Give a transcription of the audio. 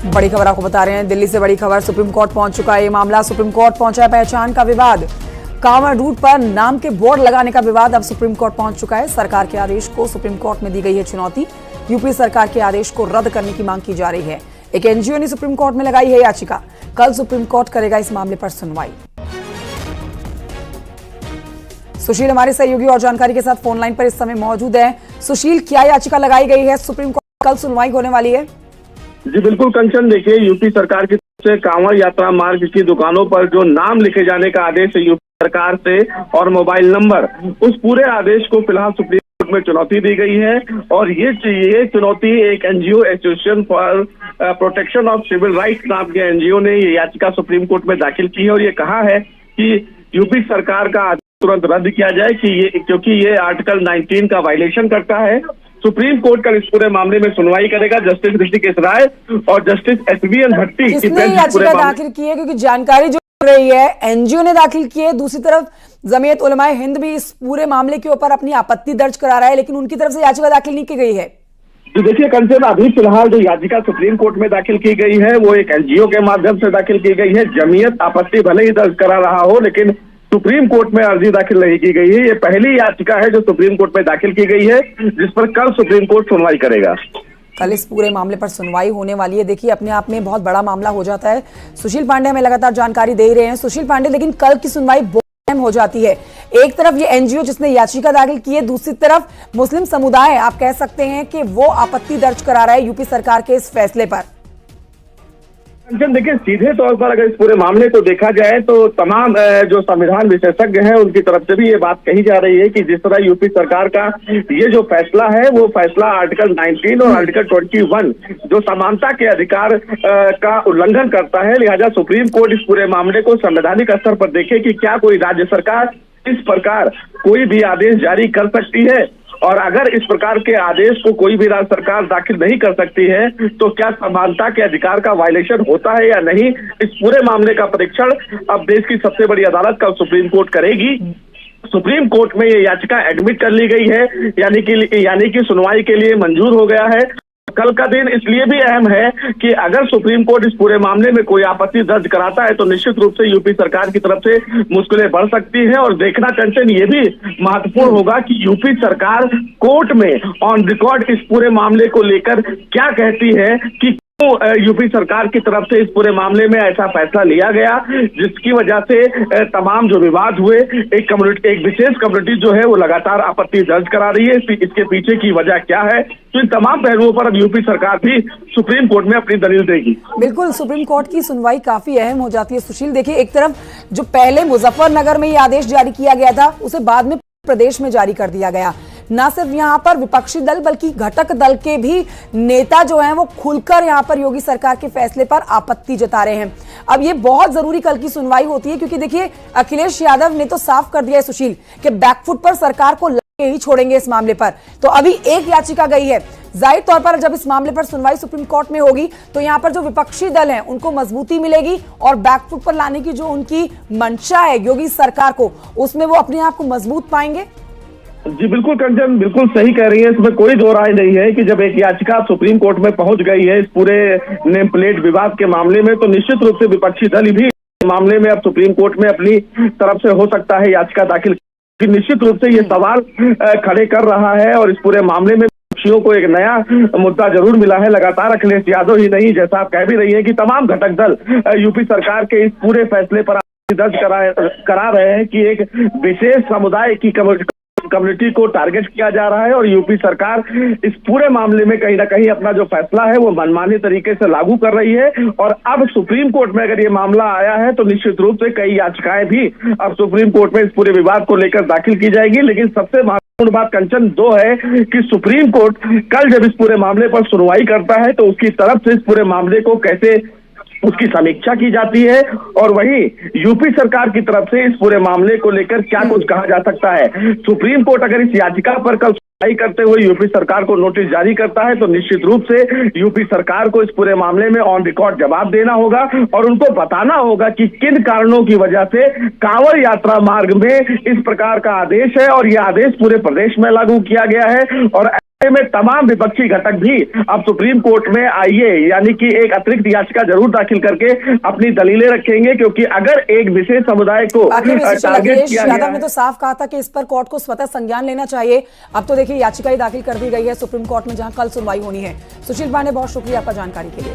बड़ी खबर आपको बता रहे हैं, दिल्ली से बड़ी खबर। सुप्रीम कोर्ट पहुंच चुका है ये मामला। सुप्रीम कोर्ट पहुंचा है पहचान का विवाद, कांवड़ रूट पर नाम के बोर्ड लगाने का विवाद अब सुप्रीम कोर्ट पहुंच चुका है। सरकार के आदेश को सुप्रीम कोर्ट में दी गई है चुनौती। यूपी सरकार के आदेश को रद्द करने की मांग की जा रही है। एक एनजीओ ने सुप्रीम कोर्ट में लगाई है याचिका। कल सुप्रीम कोर्ट करेगा इस मामले पर सुनवाई। सुशील हमारे सहयोगी और जानकारी के साथ फोन लाइन पर इस समय मौजूद है। सुशील, क्या याचिका लगाई गई है? सुप्रीम कोर्ट कल सुनवाई होने वाली है। जी बिल्कुल कंचन, देखिए यूपी सरकार की तरफ से कांवड़ यात्रा मार्ग की दुकानों पर जो नाम लिखे जाने का आदेश है यूपी सरकार से और मोबाइल नंबर, उस पूरे आदेश को फिलहाल सुप्रीम कोर्ट में चुनौती दी गई है। और ये चुनौती एक NGO association for protection of civil rights नाम के एनजीओ ने ये याचिका सुप्रीम कोर्ट में दाखिल की है और ये कहा है कि यूपी सरकार का आदेश तुरंत रद्द किया जाए क्योंकि ये आर्टिकल 19 का वायलेशन करता है। सुप्रीम कोर्ट कल इस पूरे मामले में सुनवाई करेगा। जस्टिस ऋषिकेश राय और जस्टिस एसवीएन भट्टी की याचिका दाखिल की है, क्योंकि जानकारी जो रही है एनजीओ ने दाखिल की है, दूसरी तरफ जमीयत उलमाए हिंद भी इस पूरे मामले के ऊपर अपनी आपत्ति दर्ज करा रहा है, लेकिन उनकी तरफ से याचिका दाखिल नहीं की गई है। तो देखिए कंचन, अभी फिलहाल जो याचिका सुप्रीम कोर्ट में दाखिल की गई है वो एक एनजीओ के माध्यम से दाखिल की गई है। जमीयत आपत्ति भले ही दर्ज करा रहा हो, लेकिन सुप्रीम कोर्ट में अर्जी दाखिल नहीं की गई है। ये पहली याचिका है जो सुप्रीम कोर्ट में दाखिल की गई है, जिस पर कल सुप्रीम कोर्ट सुनवाई करेगा। कल इस पूरे मामले पर सुनवाई होने वाली है। देखिए, अपने आप में बहुत बड़ा मामला हो जाता है। सुशील पांडे हमें लगातार जानकारी दे रहे हैं। सुशील पांडे, लेकिन कल की सुनवाई बहुत अहम हो जाती है। एक तरफ ये एनजीओ जिसने याचिका दाखिल की है, दूसरी तरफ मुस्लिम समुदाय, आप कह सकते हैं कि वो आपत्ति दर्ज करा रहा है यूपी सरकार के इस फैसले पर। देखिए, सीधे तौर पर अगर इस पूरे मामले को देखा जाए तो तमाम जो संविधान विशेषज्ञ हैं उनकी तरफ से भी ये बात कही जा रही है कि जिस तरह यूपी सरकार का ये जो फैसला है वो फैसला आर्टिकल 19 और आर्टिकल 21 जो समानता के अधिकार का उल्लंघन करता है। लिहाजा सुप्रीम कोर्ट इस पूरे मामले को संवैधानिक स्तर पर देखे कि क्या कोई राज्य सरकार इस प्रकार कोई भी आदेश जारी कर सकती है, और अगर इस प्रकार के आदेश को कोई भी राज्य सरकार दाखिल नहीं कर सकती है तो क्या समानता के अधिकार का वायलेशन होता है या नहीं। इस पूरे मामले का परीक्षण अब देश की सबसे बड़ी अदालत कल सुप्रीम कोर्ट करेगी। सुप्रीम कोर्ट में ये याचिका एडमिट कर ली गई है, यानी कि सुनवाई के लिए मंजूर हो गया है। कल का दिन इसलिए भी अहम है कि अगर सुप्रीम कोर्ट इस पूरे मामले में कोई आपत्ति दर्ज कराता है तो निश्चित रूप से यूपी सरकार की तरफ से मुश्किलें बढ़ सकती हैं। और देखना कंचन ये भी महत्वपूर्ण होगा कि यूपी सरकार कोर्ट में ऑन रिकॉर्ड इस पूरे मामले को लेकर क्या कहती है कि यूपी सरकार की तरफ से इस पूरे मामले में ऐसा फैसला लिया गया जिसकी वजह से तमाम जो विवाद हुए, एक विशेष कम्युनिटी जो है वो लगातार आपत्ति दर्ज करा रही है। इसके पीछे की वजह क्या है, तो इन तमाम पहलुओं पर अब यूपी सरकार भी सुप्रीम कोर्ट में अपनी दलील देगी। बिल्कुल, सुप्रीम कोर्ट की सुनवाई काफी अहम हो जाती है। सुशील, देखिए, एक तरफ जो पहले मुजफ्फरनगर में ये आदेश जारी किया गया था उसे बाद में प्रदेश में जारी कर दिया गया। न सिर्फ यहाँ पर विपक्षी दल बल्कि घटक दल के भी नेता जो हैं वो खुलकर यहाँ पर योगी सरकार के फैसले पर आपत्ति जता रहे हैं। अब ये बहुत जरूरी कल की सुनवाई होती है, क्योंकि देखिए अखिलेश यादव ने तो साफ कर दिया है सुशील कि बैकफुट पर सरकार को लगे ही छोड़ेंगे इस मामले पर। तो अभी एक याचिका गई है, जाहिर तौर पर जब इस मामले पर सुनवाई सुप्रीम कोर्ट में होगी तो यहाँ पर जो विपक्षी दल हैं उनको मजबूती मिलेगी और बैकफुट पर लाने की जो उनकी मंशा है योगी सरकार को, उसमें वो अपने आप को मजबूत पाएंगे। जी बिल्कुल कंचन, बिल्कुल सही कह रही है, इसमें कोई दो राय नहीं है कि जब एक याचिका सुप्रीम कोर्ट में पहुंच गई है इस पूरे नेम प्लेट विवाद के मामले में, तो निश्चित रूप से विपक्षी दल भी मामले में अब सुप्रीम कोर्ट में अपनी तरफ से हो सकता है याचिका दाखिल की। निश्चित रूप से ये सवाल खड़े कर रहा है और इस पूरे मामले में विपक्षियों को एक नया मुद्दा जरूर मिला है। लगातार अखिलेश यादव ही नहीं, जैसा आप कह भी रही है कि तमाम घटक दल यूपी सरकार के इस पूरे फैसले पर दर्ज करा रहे हैं कि एक विशेष समुदाय की कम्युनिटी को टारगेट किया जा रहा है और यूपी सरकार इस पूरे मामले में कहीं ना कहीं अपना जो फैसला है वो मनमानी तरीके से लागू कर रही है। और अब सुप्रीम कोर्ट में अगर ये मामला आया है तो निश्चित रूप से कई याचिकाएं भी अब सुप्रीम कोर्ट में इस पूरे विवाद को लेकर दाखिल की जाएगी। लेकिन सबसे महत्वपूर्ण बात कंचन दो है कि सुप्रीम कोर्ट कल जब इस पूरे मामले पर सुनवाई करता है तो उसकी तरफ से इस पूरे मामले को कैसे उसकी समीक्षा की जाती है और वहीं यूपी सरकार की तरफ से इस पूरे मामले को लेकर क्या कुछ कहा जा सकता है। सुप्रीम कोर्ट अगर इस याचिका पर कल सुनवाई करते हुए यूपी सरकार को नोटिस जारी करता है तो निश्चित रूप से यूपी सरकार को इस पूरे मामले में ऑन रिकॉर्ड जवाब देना होगा और उनको बताना होगा कि किन कारणों की वजह से कांवड़ यात्रा मार्ग में इस प्रकार का आदेश है और यह आदेश पूरे प्रदेश में लागू किया गया है और में तमाम विपक्षी घटक भी अब सुप्रीम कोर्ट में आइए यानी कि एक अतिरिक्त याचिका जरूर दाखिल करके अपनी दलीलें रखेंगे, क्योंकि अगर एक विशेष समुदाय को टारगेट किया यादव ने तो साफ कहा था कि इस पर कोर्ट को स्वतः संज्ञान लेना चाहिए। अब तो देखिए याचिका ही दाखिल कर दी गई है सुप्रीम कोर्ट में, जहां कल सुनवाई होनी है। सुशील पांडे, बहुत शुक्रिया आपका जानकारी के लिए।